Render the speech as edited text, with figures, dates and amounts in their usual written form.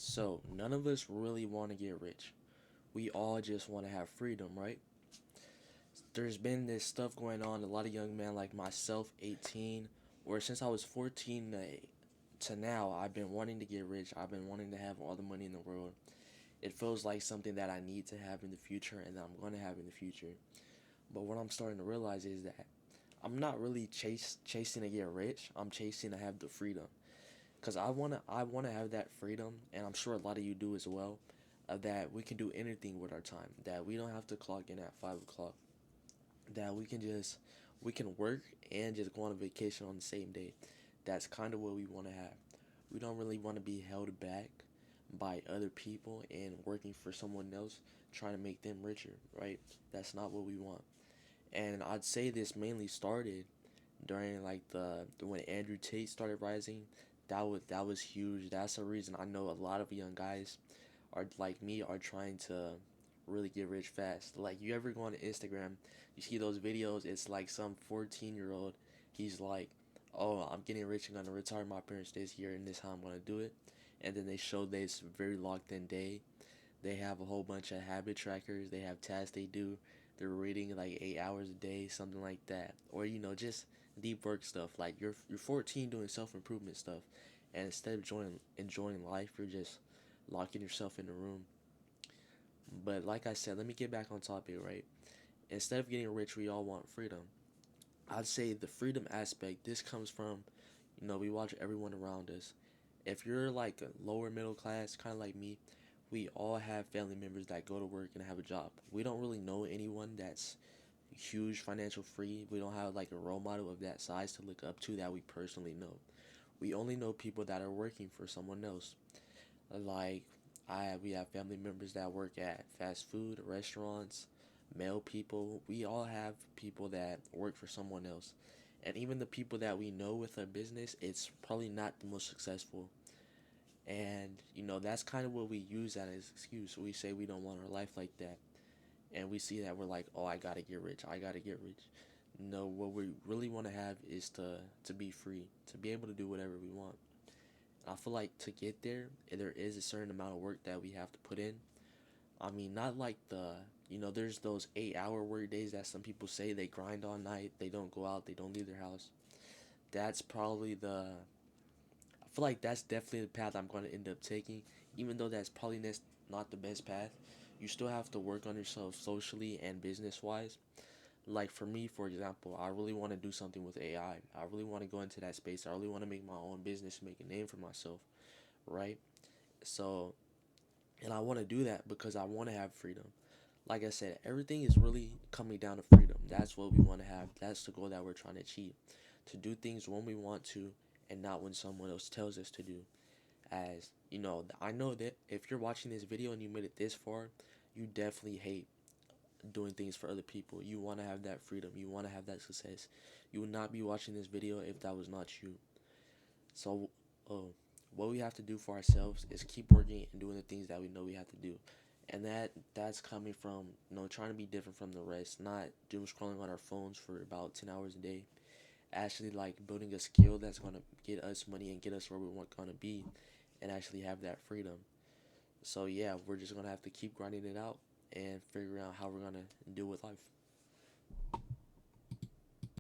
So, none of us really want to get rich. We all just want to have freedom, right? There's been this stuff going on, a lot of young men like myself, 18, or since I was 14 to now, I've been wanting to get rich. I've been wanting to have all the money in the world. It feels like something that I need to have in the future and that I'm going to have in the future. But what I'm starting to realize is that I'm not really chasing to get rich. I'm chasing to have the freedom. Cause I wanna have that freedom, and I'm sure a lot of you do as well. That we can do anything with our time. That we don't have to clock in at 5 o'clock. That we can work and just go on a vacation on the same day. That's kind of what we want to have. We don't really want to be held back by other people and working for someone else trying to make them richer, right? That's not what we want. And I'd say this mainly started during like the when Andrew Tate started rising. That was huge. That's the reason I know a lot of young guys are like me are trying to really get rich fast. Like you ever go on Instagram, you see those videos, it's like some 14-year-old, he's like, "Oh, I'm getting rich, I'm gonna retire my parents this year and this how I'm gonna do it." And then they show this very locked in day. They have a whole bunch of habit trackers, they have tasks they do. They're reading like 8 hours a day, something like that. Or just deep work stuff. Like you're 14 doing self improvement stuff, and instead of enjoying life, you're just locking yourself in a room. But like I said, let me get back on topic, right? Instead of getting rich, we all want freedom. I'd say the freedom aspect, this comes from, we watch everyone around us. If you're like a lower middle class, kind of like me, we all have family members that go to work and have a job. We don't really know anyone that's huge financial free. We don't have like a role model of that size to look up to that we personally know. We only know people that are working for someone else. Like we have family members that work at fast food restaurants, mail people. We all have people that work for someone else. And even the people that we know with our business, it's probably not the most successful. And that's kind of what we use that as excuse. We say we don't want our life like that. And we see that we're like, "Oh, I got to get rich. I got to get rich." No, what we really want to have is to be free, to be able to do whatever we want. I feel like to get there, there is a certain amount of work that we have to put in. I mean, not like there's those 8 hour work days that some people say they grind all night, they don't go out, they don't leave their house. That's probably I feel like that's definitely the path I'm going to end up taking, even though that's probably not the best path. You still have to work on yourself socially and business wise. Like for me, for example, I really want to do something with AI. I really want to go into that space. I really want to make my own business, make a name for myself, right? So, and I want to do that because I want to have freedom. Like I said, everything is really coming down to freedom. That's what we want to have. That's the goal that we're trying to achieve. To do things when we want to and not when someone else tells us to do. As I know that if you're watching this video and you made it this far, you definitely hate doing things for other people. You want to have that freedom. You want to have that success. You would not be watching this video if that was not you. So, what we have to do for ourselves is keep working and doing the things that we know we have to do. And that's coming from trying to be different from the rest, not doom scrolling on our phones for about 10 hours a day. Actually, like building a skill that's gonna get us money and get us where we want gonna be, and actually have that freedom. So yeah, we're just gonna have to keep grinding it out and figure out how we're gonna deal with life.